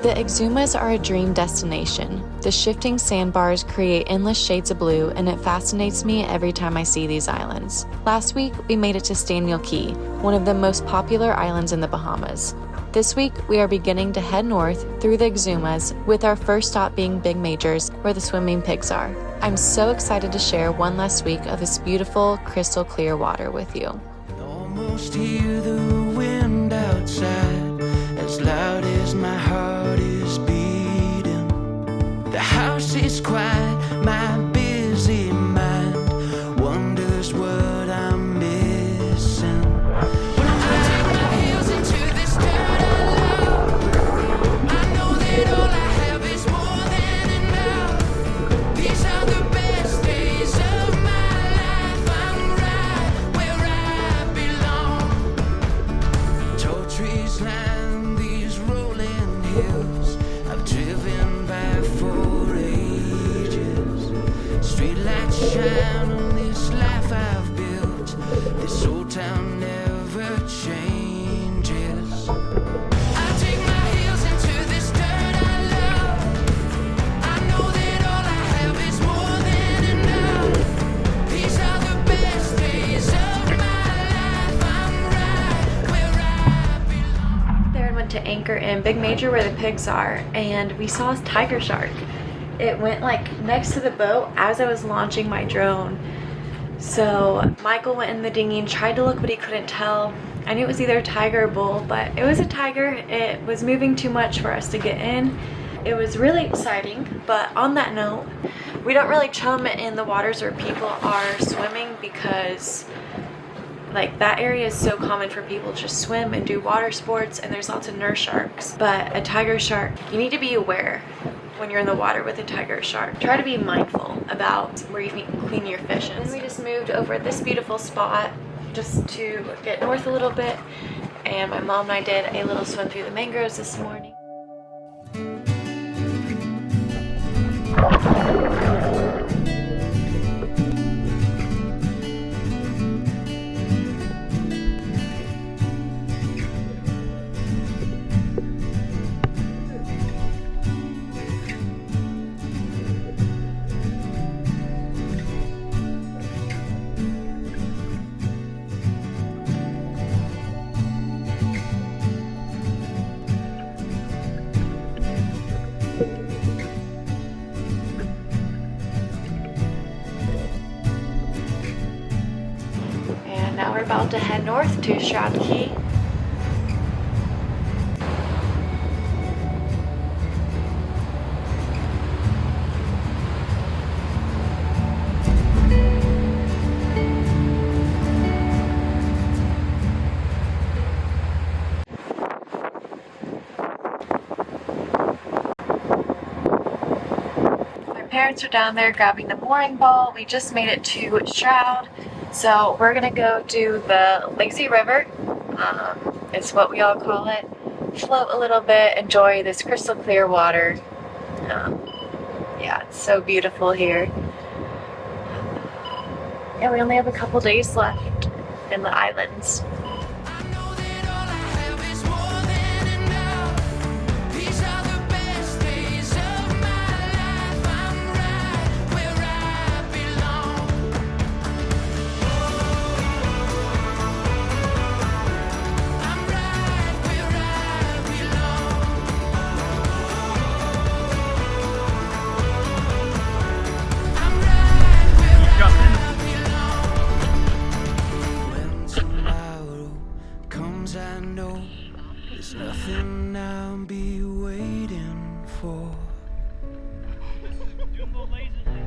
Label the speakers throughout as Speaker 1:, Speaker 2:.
Speaker 1: The EXUMAS are a dream destination. The shifting sandbars create endless shades of blue, and it fascinates me every time I see these islands. Last week, we made it to Staniel Cay, one of the most popular islands in the Bahamas. This week, we are beginning to head north through the EXUMAS, with our first stop being Big Majors, where the swimming pigs are. I'm so excited to share one last week of this beautiful, crystal clear water with you.
Speaker 2: Almost hear the wind outside, as loud as my heart is beating. The house is quiet, my busy mind wonders what I'm missing. When I take my heels into this dirt I love, I know that all I have is more than enough. These are the best days of my life. I'm right where I belong. Tall trees line these rolling hills I've driven by for ages. Streetlights shine on this life I've built. This old town never changes. I take my heels into this dirt I love. I know that all I have is more than enough. These are the best days of my life. I'm right where I belong.
Speaker 1: There and went to anchor in Big Major where the pigs are, and we saw a tiger shark. It went like next to the boat as I was launching my drone. So Michael went in the dinghy and tried to look, but he couldn't tell. I knew it was either a tiger or bull, but it was a tiger. It was moving too much for us to get in. It was really exciting, but on that note, we don't really chum in the waters where people are swimming, because like that area is so common for people to just swim and do water sports, and there's lots of nurse sharks. But a tiger shark, you need to be aware when you're in the water with a tiger shark. Try to be mindful about where you clean your fish. And then we just moved over this beautiful spot just to get north a little bit, and my mom and I did a little swim through the mangroves this morning. Now we're about to head north to Shroud Cay. My parents are down there grabbing the mooring ball. We just made it to Shroud. So we're gonna go do the lazy river. It's what we all call it. Float a little bit, enjoy this crystal clear water. Yeah, it's so beautiful here. Yeah, we only have a couple days left in the islands.
Speaker 2: There's nothing I'll be waiting for.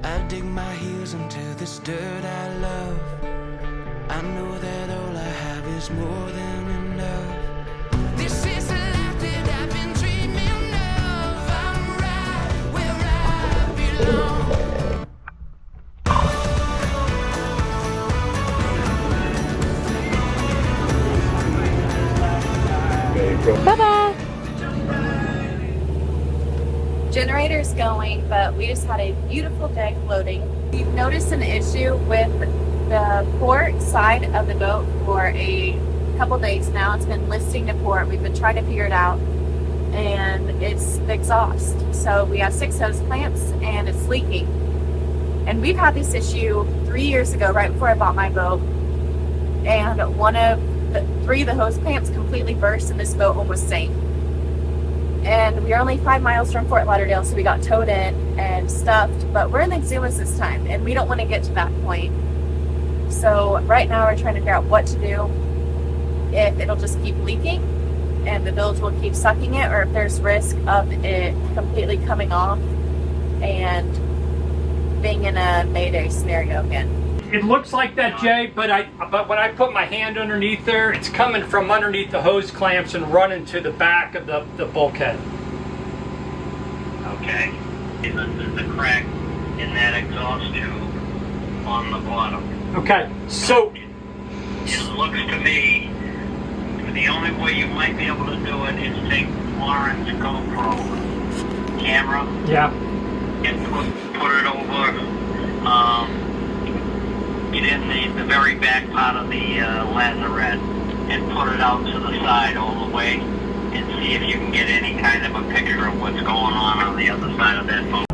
Speaker 2: I dig my heels into this dirt I love. I know that all I have is more than enough. This is the life that I've been dreaming of. I'm right where I belong.
Speaker 1: Bye-bye! Generator's going, but we just had a beautiful day floating. We've noticed an issue with the port side of the boat for a couple days now. It's been listing to port. We've been trying to figure it out, and it's the exhaust. So we have 6 hose clamps and it's leaking. And we've had this issue 3 years ago, right before I bought my boat. And 3 of the hose clamps completely burst and this boat almost sank. And we are only 5 miles from Fort Lauderdale, so we got towed in and stuffed. But we're in the EXUMAS this time, and we don't want to get to that point. So right now we're trying to figure out what to do. If it'll just keep leaking and the bilge will keep sucking it, or if there's risk of it completely coming off and being in a mayday scenario again.
Speaker 3: It looks like that, Jay, but when I put my hand underneath there, it's coming from underneath the hose clamps and running to the back of the bulkhead.
Speaker 4: Okay. There's a crack in that exhaust tube on the bottom.
Speaker 3: Okay, so
Speaker 4: it looks to me, the only way you might be able to do it is take Lauren's GoPro camera,
Speaker 3: yeah,
Speaker 4: and put it over, get in the very back part of the lazarette and put it out to the side all the way and see if you can get any kind of a picture of what's going on the other side of that boat.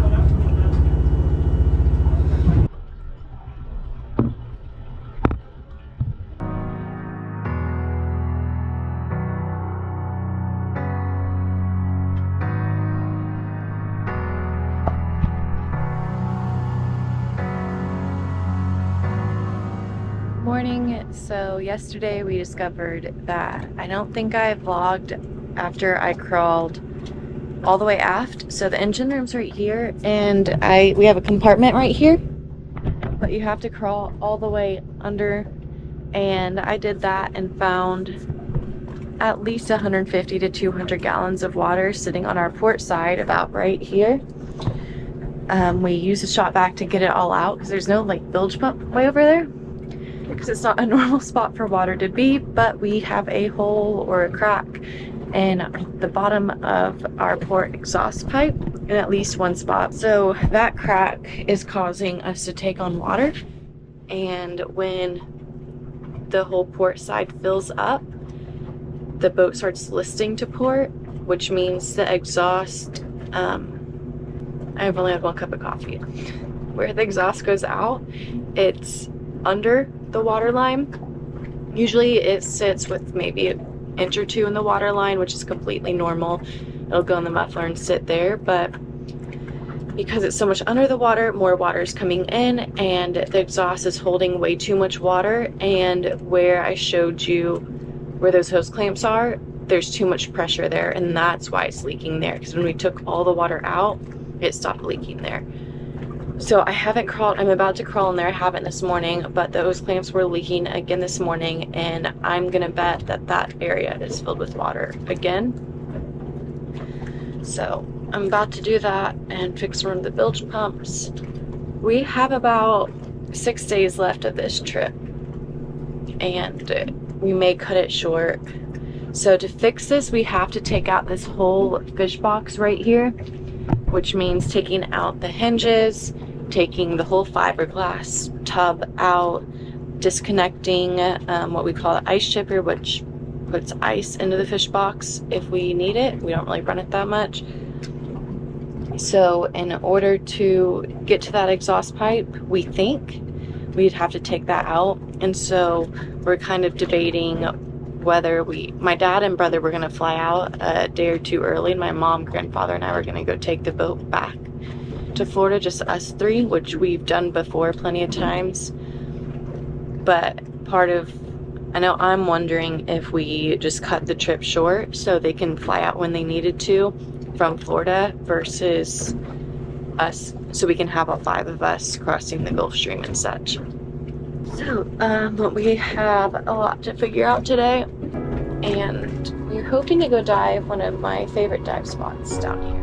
Speaker 1: Morning. So yesterday we discovered that I don't think I vlogged after I crawled all the way aft. So the engine room's right here, and we have a compartment right here, but you have to crawl all the way under, and I did that and found at least 150 to 200 gallons of water sitting on our port side about right here. We used a shot vac to get it all out because there's no like bilge pump way over there, because it's not a normal spot for water to be, but we have a hole or a crack in the bottom of our port exhaust pipe in at least one spot. So that crack is causing us to take on water, and when the whole port side fills up, the boat starts listing to port, which means the exhaust, I've only had 1 cup of coffee. Where the exhaust goes out, it's under the water line. Usually it sits with maybe an inch or 2 in the water line, which is completely normal. It'll go in the muffler and sit there, but because it's so much under the water, more water is coming in, and the exhaust is holding way too much water. And where I showed you where those hose clamps are, there's too much pressure there, and that's why it's leaking there, because when we took all the water out, it stopped leaking there. So I haven't crawled, I'm about to crawl in there, I haven't this morning, but those clamps were leaking again this morning, and I'm gonna bet that that area is filled with water again. So I'm about to do that and fix one of the bilge pumps. We have about 6 days left of this trip, and we may cut it short. So to fix this, we have to take out this whole fish box right here, which means taking out the hinges, taking the whole fiberglass tub out, disconnecting what we call an ice chipper, which puts ice into the fish box if we need it. We don't really run it that much. So in order to get to that exhaust pipe, we think we'd have to take that out. And so we're kind of debating whether my dad and brother were going to fly out a day or 2 early, and my mom, grandfather, and I were going to go take the boat back to Florida, just us 3, which we've done before plenty of times. But I know I'm wondering if we just cut the trip short so they can fly out when they needed to from Florida versus us, so we can have all 5 of us crossing the Gulf Stream and such. So, we have a lot to figure out today, and we're hoping to go dive one of my favorite dive spots down here.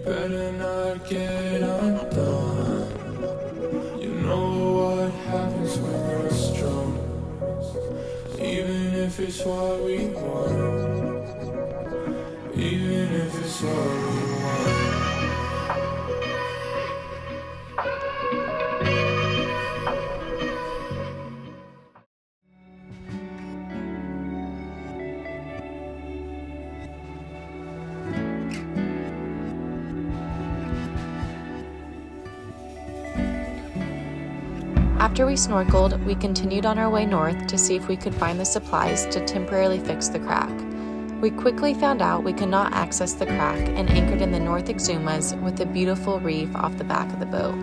Speaker 2: better not get undone. You know what happens when you're strong, even if it's what we want, even if it's what we want.
Speaker 1: After we snorkeled, we continued on our way north to see if we could find the supplies to temporarily fix the crack. We quickly found out we could not access the crack and anchored in the North EXUMAS with a beautiful reef off the back of the boat.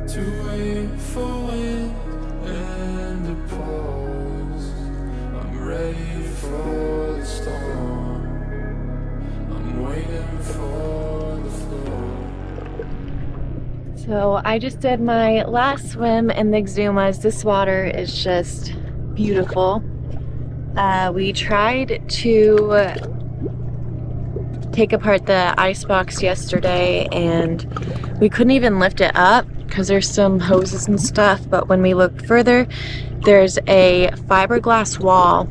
Speaker 1: To wait for wind and a pause. I'm ready for the storm. I'm waiting for the floor. So I just did my last swim in the EXUMAS. This water is just beautiful. We tried to take apart the ice box yesterday and we couldn't even lift it up because there's some hoses and stuff, but when we look further, there's a fiberglass wall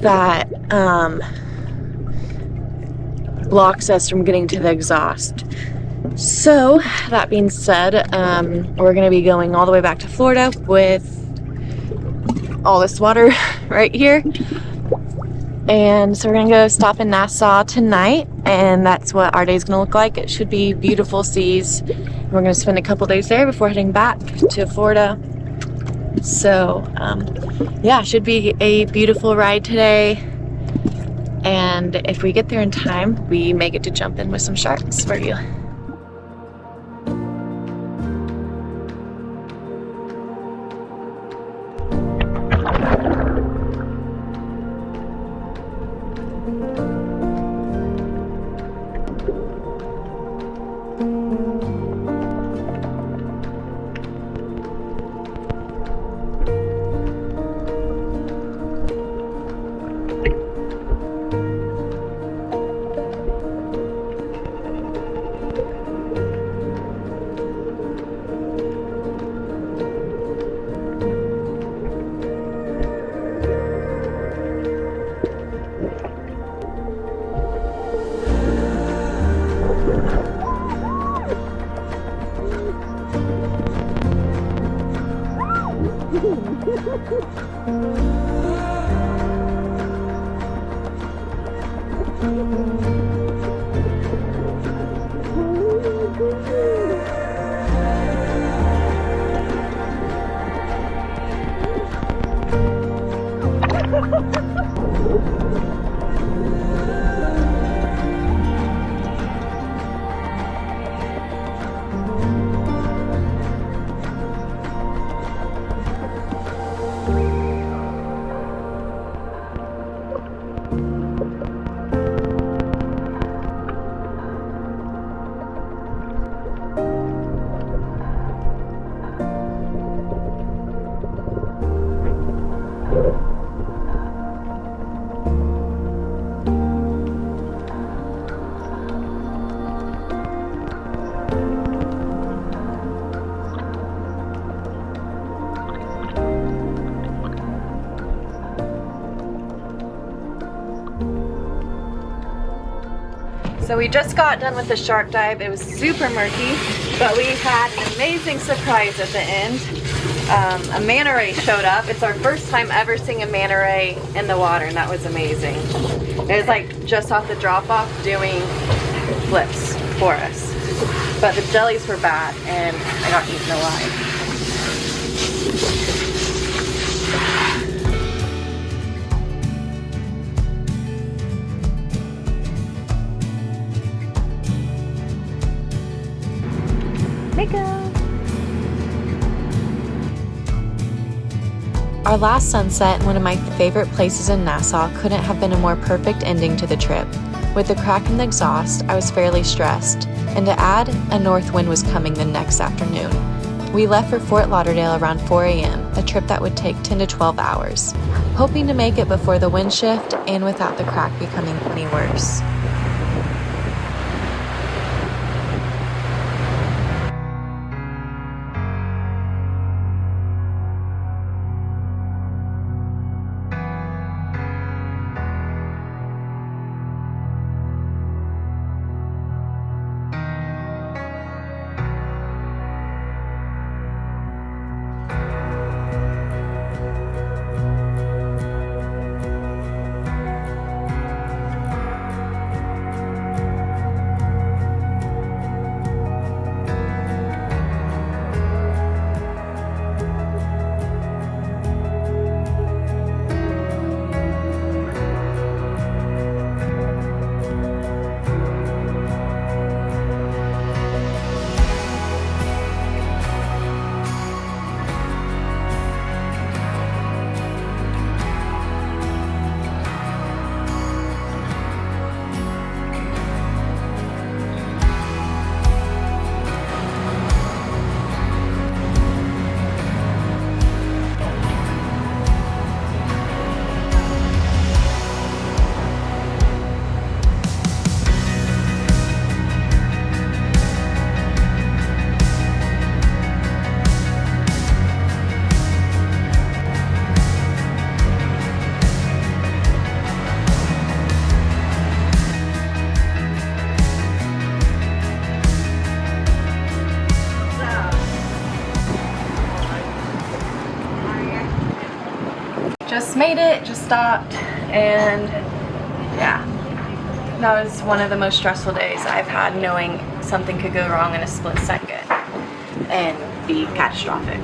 Speaker 1: that blocks us from getting to the exhaust. So that being said, we're gonna be going all the way back to Florida with all this water right here. And so we're gonna go stop in Nassau tonight, and that's what our day's gonna look like. It should be beautiful seas. We're gonna spend a couple days there before heading back to Florida. So yeah, should be a beautiful ride today. And if we get there in time, we may get to jump in with some sharks for you. So we just got done with the shark dive. It was super murky, but we had an amazing surprise at the end. A manta ray showed up. It's our first time ever seeing a manta ray in the water, and that was amazing. It was like just off the drop off doing flips for us. But the jellies were bad and I got eaten alive. Mako! Our last sunset in one of my favorite places in Nassau couldn't have been a more perfect ending to the trip. With the crack in the exhaust, I was fairly stressed, and to add, a north wind was coming the next afternoon. We left for Fort Lauderdale around 4 a.m., a trip that would take 10 to 12 hours, hoping to make it before the wind shift and without the crack becoming any worse. Just made it, just stopped, and yeah, that was one of the most stressful days I've had, knowing something could go wrong in a split second and be catastrophic.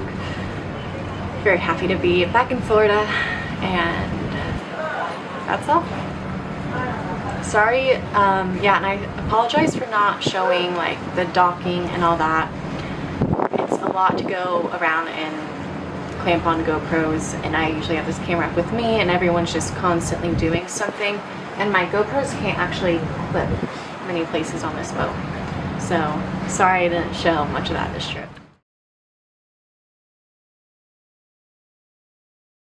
Speaker 1: Very happy to be back in Florida, and that's all. Sorry, yeah, and I apologize for not showing like the docking and all that. It's a lot to go around and clamp on GoPros, and I usually have this camera with me and everyone's just constantly doing something, and my GoPros can't actually clip many places on this boat. So sorry I didn't show much of that this trip.